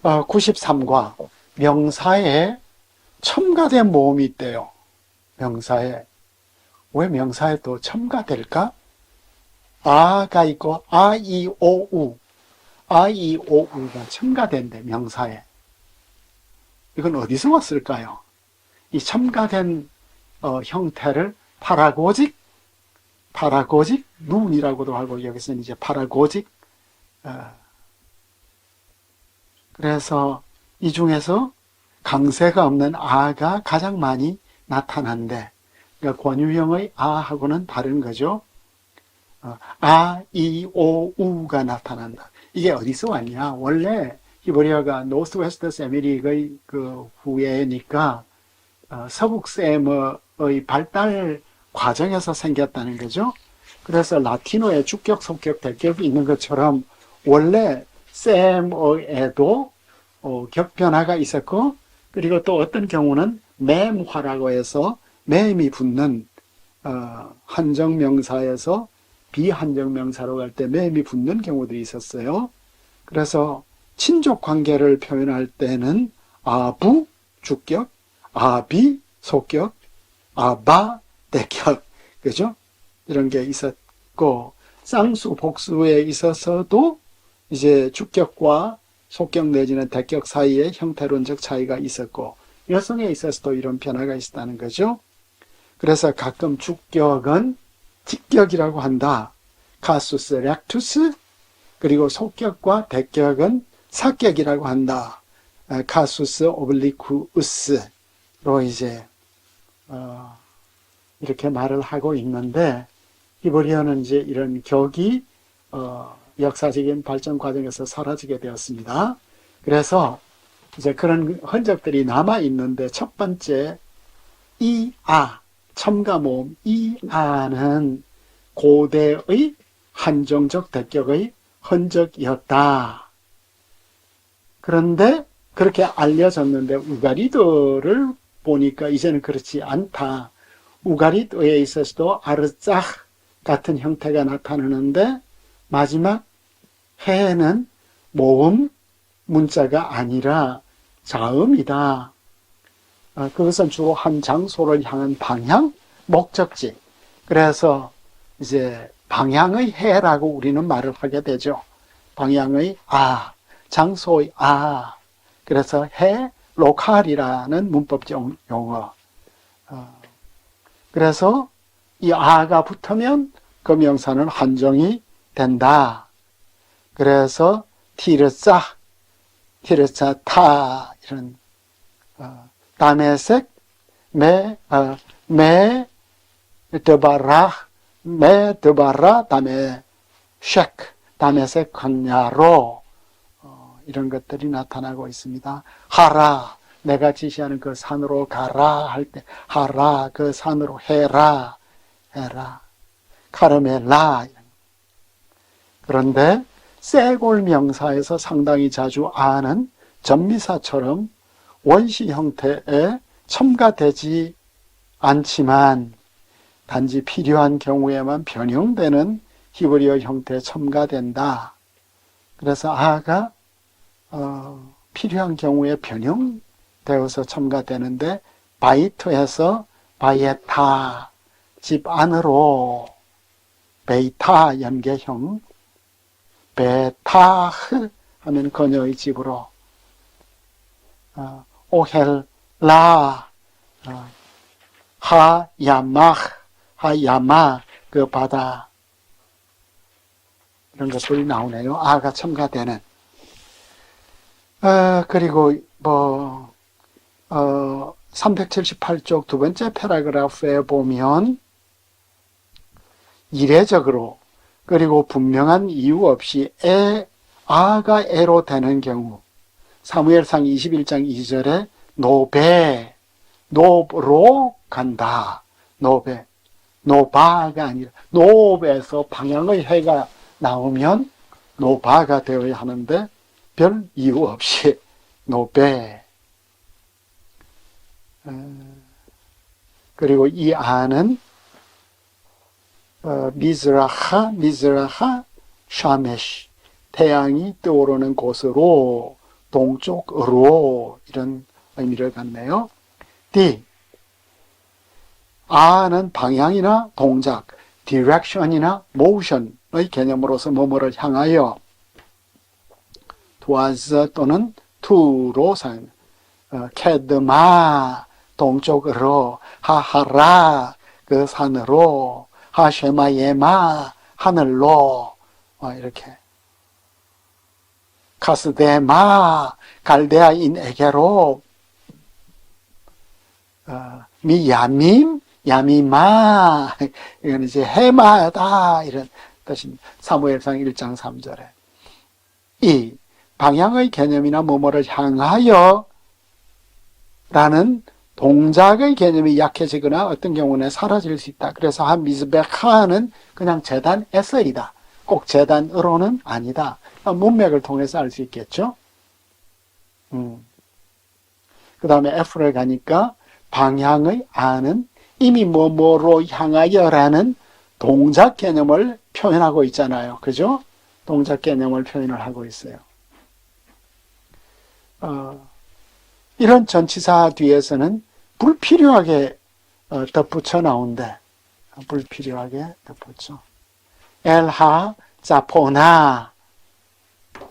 93과 명사에 첨가된 모음이 있대요. 명사에. 왜 명사에 또 첨가될까? 아가 있고 아, 이, 오, 우. 아, 이, 오, 우가 첨가된대, 명사에. 이건 어디서 왔을까요? 이 첨가된 형태를 파라고직 눈이라고도 하고 여기서는 이제 파라고직. 그래서 이 중에서 강세가 없는 아가 가장 많이 나타난데, 그러니까 권유형의 아하고는 다른 거죠. 아, 이, 오, 우가 나타난다. 이게 어디서 왔냐? 원래 히브리어가 노스웨스트 세미릭의 그 후예니까 서북셈의 발달 과정에서 생겼다는 거죠. 그래서 라틴어에 주격, 속격, 대격이 있는 것처럼 원래 셈에도 격변화가 있었고, 그리고 또 어떤 경우는 맴화라고 해서 맴이 붙는 한정명사에서 비한정명사로 갈 때 맴이 붙는 경우들이 있었어요. 그래서 친족 관계를 표현할 때는 아부 주격, 아비 속격, 아바 대격, 그죠? 이런 게 있었고, 쌍수 복수에 있어서도 이제 주격과 속격 내지는 대격 사이에 형태론적 차이가 있었고, 여성에 있어서도 이런 변화가 있었다는 거죠. 그래서 가끔 주격은 직격이라고 한다. 카수스, 렉투스. 그리고 속격과 대격은 사격이라고 한다. 카수스, 오블리쿠우스로 이제 이렇게 말을 하고 있는데, 히브리어는 이제 이런 격이 역사적인 발전 과정에서 사라지게 되었습니다. 그래서 이제 그런 흔적들이 남아 있는데, 첫 번째 이아 첨가 모음 이아는 고대의 한정적 대격의 흔적이었다. 그런데 그렇게 알려졌는데 우가리드를 보니까 이제는 그렇지 않다. 우가리드에 있어서도 아르짝 같은 형태가 나타나는데 마지막 해에는 모음 문자가 아니라 자음이다. 그것은 주로 한 장소를 향한 방향, 목적지. 그래서 이제 방향의 해라고 우리는 말을 하게 되죠. 방향의 장소의 그래서 해, 로컬이라는 문법적 용어. 그래서 이 아가 붙으면 그 명사는 한정이 된다. 그래서 티르짜 타 다메섹 메 드바라 다메 셰크 다메섹 건야로 이런 것들이 나타나고 있습니다. 하라, 내가 지시하는 그 산으로 가라 할 때 하라, 그 산으로 해라 카르멜라. 그런데 세골 명사에서 상당히 자주 아는 전미사처럼 원시 형태에 첨가되지 않지만 단지 필요한 경우에만 변형되는 히브리어 형태에 첨가된다. 그래서 아가 필요한 경우에 변형되어서 첨가되는데, 바이트에서 바이에타 집 안으로, 베이타 연계형, 베타흐 하면 그녀의 집으로, 오헬라 하야마 그 바다, 이런 것들이 나오네요. 아가 첨가되는. 그리고 378쪽 두 번째 패러그래프에 보면 이례적으로 그리고 분명한 이유 없이 아가 에로 되는 경우, 사무엘상 21장 2절에 노베로 간다. 노바가 아니라 노베에서 방향의 해가 나오면 노바가 되어야 하는데 별 이유 없이 노베. 그리고 이 아는 미즈라하 샤메시, 태양이 떠오르는 곳으로 동쪽으로 이런 의미를 갖네요. D. 아는 방향이나 동작, direction이나 motion의 개념으로서 뭐뭐를 향하여 towards 또는 to로 사용. 캐드마 동쪽으로, 하하라 그 산으로, 하쉐마예마 하늘로, 이렇게. 카스데마 갈대아인에게로, 미야밈 야미마 이건 이제 해마다 이런 뜻입니다. 사무엘상 1장 3절에 이 방향의 개념이나 뭐뭐를 향하여 라는 동작의 개념이 약해지거나 어떤 경우는 사라질 수 있다. 그래서 하미즈베카는 그냥 재단에서이다. 꼭 재단으로는 아니다. 문맥을 통해서 알 수 있겠죠. 그 다음에 F를 가니까 방향의 아는 이미 뭐뭐로 향하여라는 동작 개념을 표현하고 있잖아요. 그죠? 동작 개념을 표현을 하고 있어요. 이런 전치사 뒤에서는 불필요하게 덧붙여 나온대. 불필요하게 덧붙여. 엘하 자포나.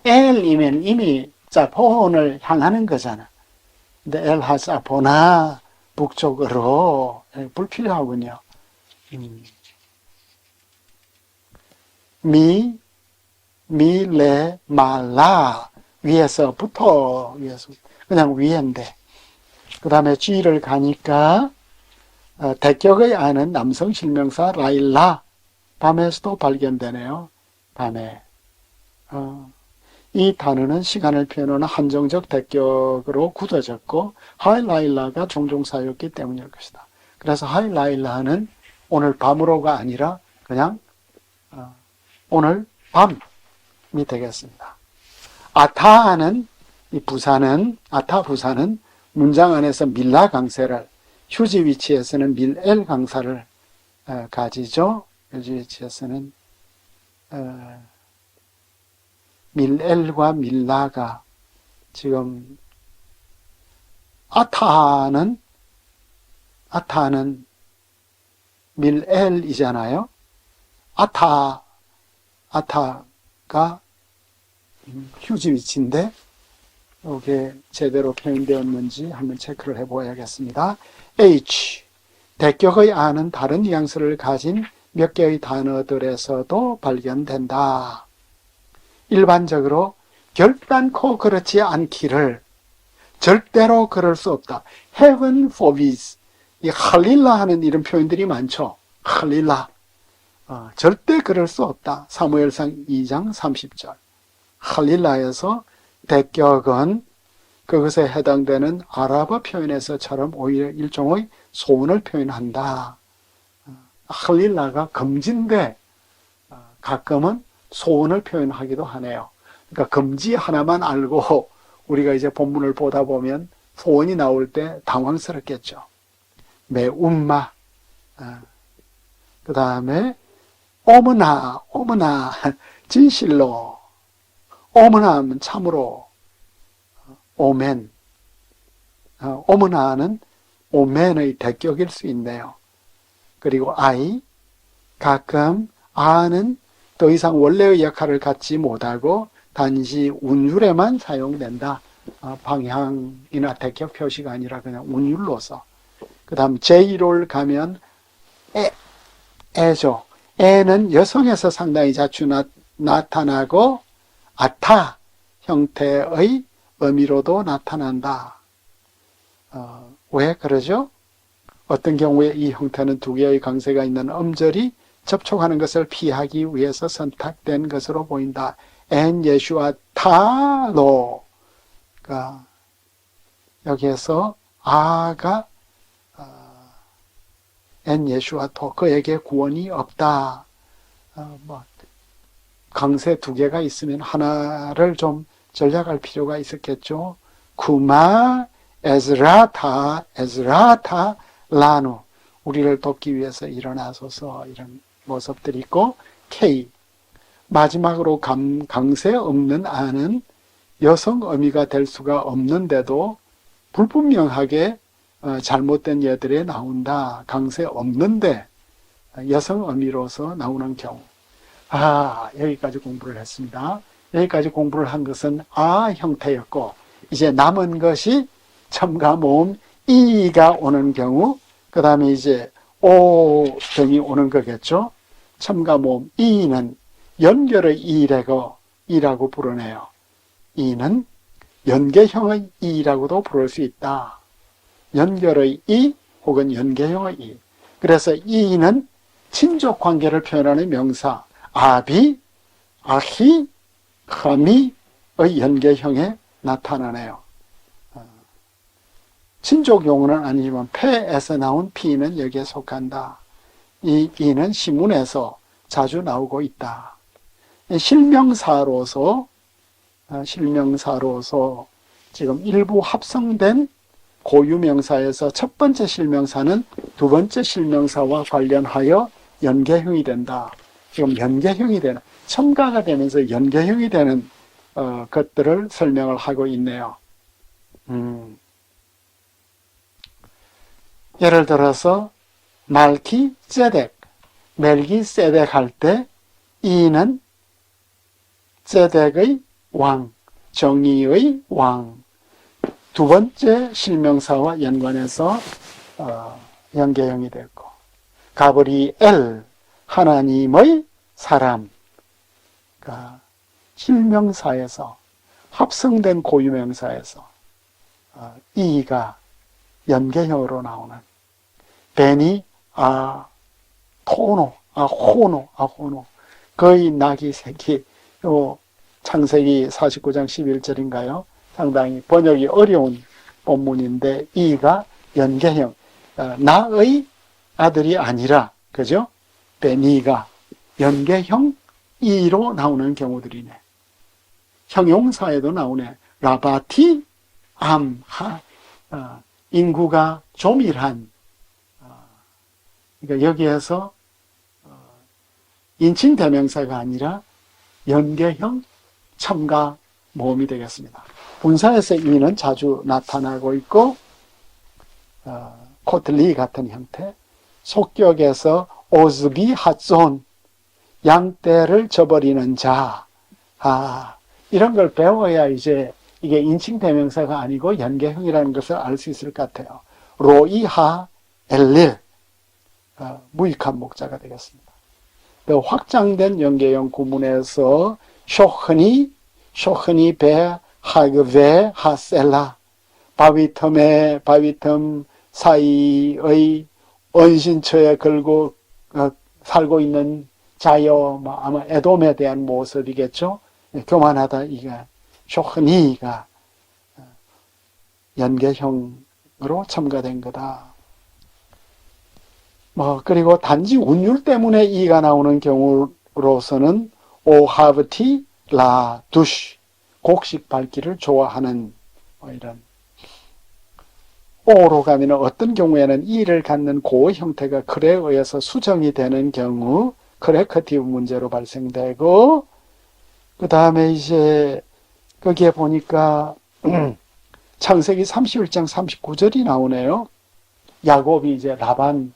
엘이면 이미 자포온을 향하는 거잖아. 근데 엘하 자포나 북쪽으로 불필요하군요. 미레 말라 위에서부터 그냥 위인데 그 다음에 G를 가니까 대격의 아는 남성 실명사 라일라 밤에서도 발견되네요. 밤에 이 단어는 시간을 표현하는 한정적 대격으로 굳어졌고 하일라일라가 종종 사용했기 때문일 것이다. 그래서 하일라일라는 오늘 밤으로가 아니라 그냥 오늘 밤이 되겠습니다. 아타는 이 부사는 아타 부사는 문장 안에서 밀라 강세를 휴지 위치에서는 밀엘 강사를 가지죠. 휴지 위치에서는 밀엘과 밀라가 지금 아타는 밀엘이잖아요. 아타가 휴지 위치인데 이게 제대로 표현되었는지 한번 체크를 해보아야겠습니다. H, 대격의 아는 다른 뉘앙스를 가진 몇 개의 단어들에서도 발견된다. 일반적으로 결단코 그렇지 않기를 절대로 그럴 수 없다. Heaven forbids. 이 할릴라 하는 이런 표현들이 많죠. 할릴라. 절대 그럴 수 없다. 사무엘상 2장 30절. 할릴라에서 대격은 그것에 해당되는 아랍어 표현에서처럼 오히려 일종의 소원을 표현한다. 할릴라가 금지인데 가끔은 소원을 표현하기도 하네요. 그러니까 금지 하나만 알고 우리가 이제 본문을 보다 보면 소원이 나올 때 당황스럽겠죠. 매운마. 그 다음에 어머나 진실로. 어머나 하면 참으로. 오멘. 어머나는 오멘의 대격일 수 있네요. 그리고 아이, 가끔 아는 더 이상 원래의 역할을 갖지 못하고 단지 운율에만 사용된다. 방향이나 대격 표시가 아니라 그냥 운율로서. 그 다음 J를 가면 애죠. 애는 여성에서 상당히 자주 나타나고 아타 형태의 의미로도 나타난다. 왜 그러죠? 어떤 경우에 이 형태는 두 개의 강세가 있는 음절이 접촉하는 것을 피하기 위해서 선택된 것으로 보인다. 엔 예슈아 타로. 여기에서 아가 엔 예슈아 토 그에게 구원이 없다. 강세 두 개가 있으면 하나를 좀 전략할 필요가 있었겠죠. 쿠마 에즈라타 라누 우리를 돕기 위해서 일어나소서 이런 모습들이 있고 K 마지막으로 강세 없는 아는 여성 어미가 될 수가 없는데도 불분명하게 잘못된 예들에 나온다. 강세 없는데 여성 어미로서 나오는 경우. 여기까지 공부를 했습니다. 여기까지 공부를 한 것은 형태였고, 이제 남은 것이 첨가 모음 이가 오는 경우, 그 다음에 이제 오 등이 오는 거겠죠. 첨가 모음 이는 연결의 이라고 부르네요. 이는 연계형의 이라고도 부를 수 있다. 연결의 이 혹은 연계형의 이. 그래서 이는 친족 관계를 표현하는 명사 아비, 아히, 허미의 연계형에 나타나네요. 친족 용어는 아니지만 폐에서 나온 피는 여기에 속한다. 이 이는 시문에서 자주 나오고 있다. 실명사로서 지금 일부 합성된 고유명사에서 첫 번째 실명사는 두 번째 실명사와 관련하여 연계형이 된다. 지금 연계형이 되는, 첨가가 되면서 연계형이 되는 것들을 설명을 하고 있네요. 예를 들어서 말키 ጼ덱, 멜기 ጼ덱 할 때 이는 ጼ덱의 왕, 정의의 왕, 두 번째 실명사와 연관해서 연계형이 됐고, 가브리엘, 하나님의 사람, 그러니까 실명사에서 합성된 고유명사에서 이가 연계형으로 나오는 베니 호노 거의 낙이 새끼. 창세기 49장 11절인가요? 상당히 번역이 어려운 본문인데 이가 연계형, 나의 아들이 아니라, 그죠? 베니가 연계형 이로 나오는 경우들이네. 형용사에도 나오네. 라바티 인구가 조밀한. 그러니까 여기에서 인칭 대명사가 아니라 연계형 첨가 모음이 되겠습니다. 분사에서 이는 자주 나타나고 있고, 코틀리 같은 형태, 속격에서 오즈비 핫존, 양떼를 저버리는 자. 이런 걸 배워야 이제 이게 인칭 대명사가 아니고 연계형이라는 것을 알 수 있을 것 같아요. 로이하 엘릴, 무익한 목자가 되겠습니다. 또 확장된 연계형 구문에서 쇼흐니 베 하그베 하셀라, 바위틈 사이의 언신처에 걸고 살고 있는 자여, 아마 에돔에 대한 모습이겠죠. 교만하다, 이게 쇼흐니가 연계형으로 첨가된 거다. 그리고 단지 운율 때문에 이가 나오는 경우로서는 오하브티 라 두시, 곡식 밟기를 좋아하는, 이런. 오로 가면 어떤 경우에는 이를 갖는 고의 형태가 클에 의해서 수정이 되는 경우, 크레커티브 문제로 발생되고, 그 다음에 이제 거기에 보니까 창세기 31장 39절이 나오네요. 야곱이 이제 라반에게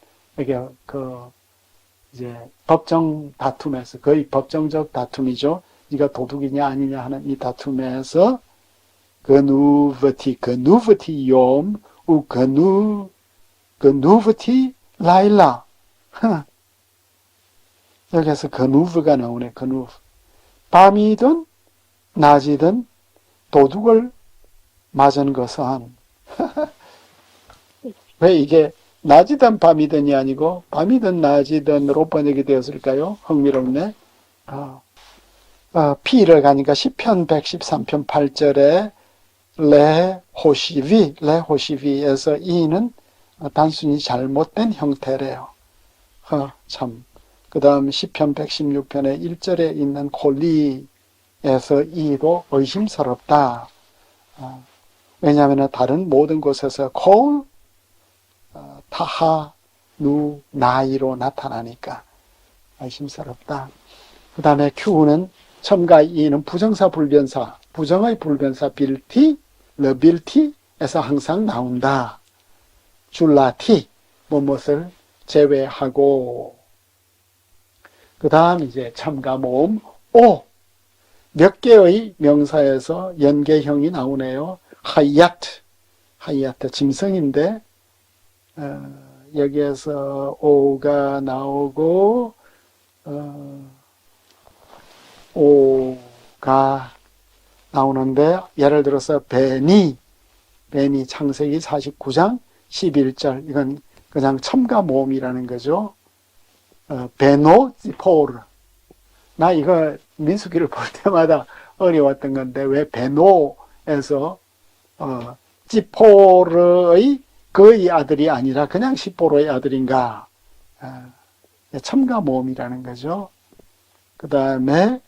이제 법정 다툼에서, 거의 법정적 다툼이죠. 네가 도둑이냐 아니냐 하는 이 다툼에서 그누브티 욤 그누브티 라일라. 여기서 그누브가 나오네. 그누브. 밤이든 낮이든 도둑을 맞은 것은 왜 이게 낮이든 밤이든이 아니고 밤이든 낮이든으로 번역이 되었을까요? 흥미롭네. 피를 가니까 시편 113편 8절에 레호시비에서 이는 단순히 잘못된 형태래요. 참. 그 다음 시편 116편의 1절에 있는 콜리에서 이도 의심스럽다. 왜냐하면 다른 모든 곳에서 콜, 타하, 누, 나이로 나타나니까 의심스럽다. 그 다음에 Q는 첨가 이는 부정사 불변사 부정의 불변사 빌티, 러빌티에서 항상 나온다. 줄라티, 무엇을 제외하고. 그 다음 이제 첨가 모음 오. 몇 개의 명사에서 연계형이 나오네요. 하이야트 짐승인데 여기에서 오가 나오고 오가 나오는데 예를 들어서 베니 창세기 49장 11절 이건 그냥 첨가 모음이라는 거죠. 베노 지포르 나 이거 민수기를 볼 때마다 어려웠던 건데 왜 베노에서 지포르의 그의 아들이 아니라 그냥 시포르의 아들인가. 첨가 모음이라는 거죠. 그 다음에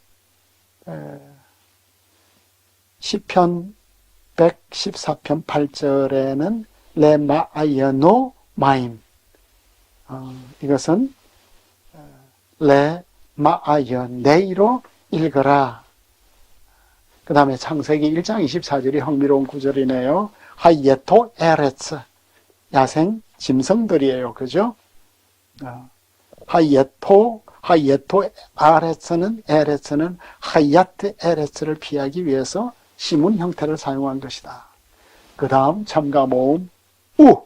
시편 114편 8절에는 레마아이노 마임 이것은 레마아이네이로 읽어라. 그 다음에 창세기 1장 24절이 흥미로운 구절이네요. 하이예토 에레츠 야생 짐승들이에요. 그죠? 하이예토 에레츠는 하이야트 에레츠를 피하기 위해서 시문 형태를 사용한 것이다. 그 다음 첨가 모음 우.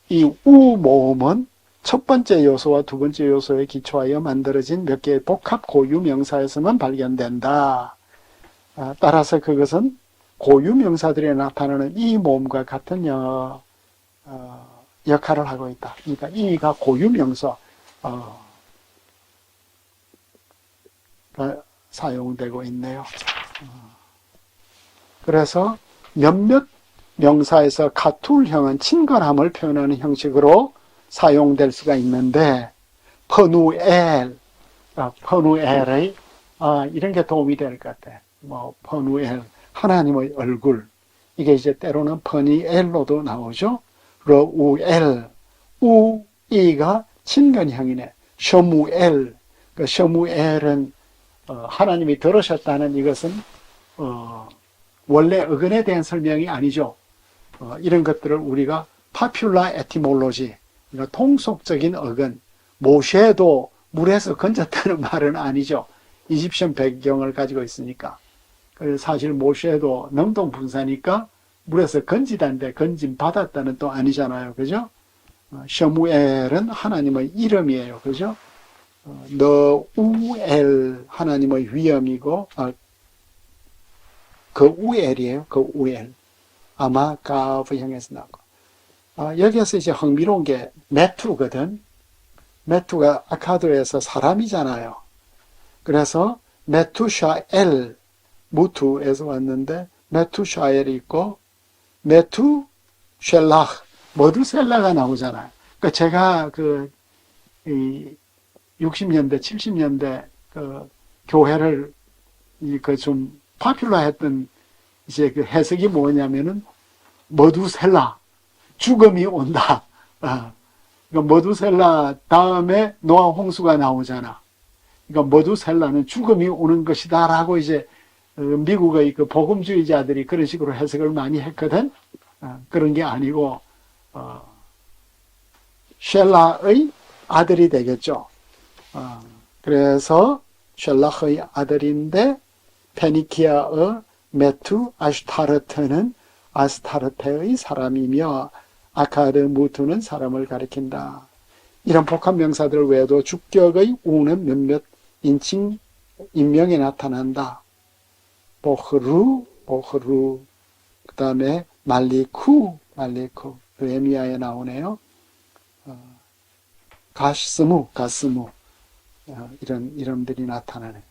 이 우 모음은 첫 번째 요소와 두 번째 요소에 기초하여 만들어진 몇 개의 복합 고유 명사에서만 발견된다. 따라서 그것은 고유 명사들이 나타나는 이 모음과 같은 역할을 하고 있다. 그러니까 이가 고유 명사 사용되고 있네요. 그래서 몇몇 명사에서 카툴형은 친근함을 표현하는 형식으로 사용될 수가 있는데 퍼누엘의 이런 게 도움이 될 것 같아. 퍼누엘 하나님의 얼굴 이게 이제 때로는 퍼니엘로도 나오죠. 러우엘 우이가 친근형이네. 셔무엘 그 셔무엘은 하나님이 들으셨다는 이것은 원래 어근에 대한 설명이 아니죠. 이런 것들을 우리가 파퓰라 에티몰로지 그러니까 통속적인 어근 모세도 물에서 건졌다는 말은 아니죠. 이집션 배경을 가지고 있으니까. 그래서 사실 모세도 능동분사니까 물에서 건지다는데 건짐 받았다는 또 아니잖아요. 그죠? 셔무엘은 하나님의 이름이에요. 그죠? 너우엘 하나님의 위엄이고 그 우엘이에요. 그 우엘. 아마 가브형에서 나고. 여기에서 이제 흥미로운 게 메투거든. 메투가 아카도에서 사람이잖아요. 그래서 메투샤엘 무투에서 왔는데 메투샤엘이 있고 메투쉘라흐 머두셀라가 나오잖아요. 그러니까 제가 그 60년대 70년대 그 교회를 그 좀 파퓰러했던 이제 그 해석이 뭐냐면은 머두셀라 죽음이 온다. 그러니까 머두셀라 다음에 노아 홍수가 나오잖아. 그러니까 머두셀라는 죽음이 오는 것이다라고 이제 미국의 그 복음주의자들이 그런 식으로 해석을 많이 했거든. 그런 게 아니고 쉘라의 아들이 되겠죠. 그래서 쉘라의 아들인데 페니키아의 메투 아슈타르트는 아스타르테의 사람이며 아카드 무투는 사람을 가리킨다. 이런 복합 명사들 외에도 주격의 우는 몇몇 인칭 인명에 나타난다. 보흐루 그 다음에 말리쿠 느헤미야에 나오네요. 가스무 이런 이름들이 나타나네.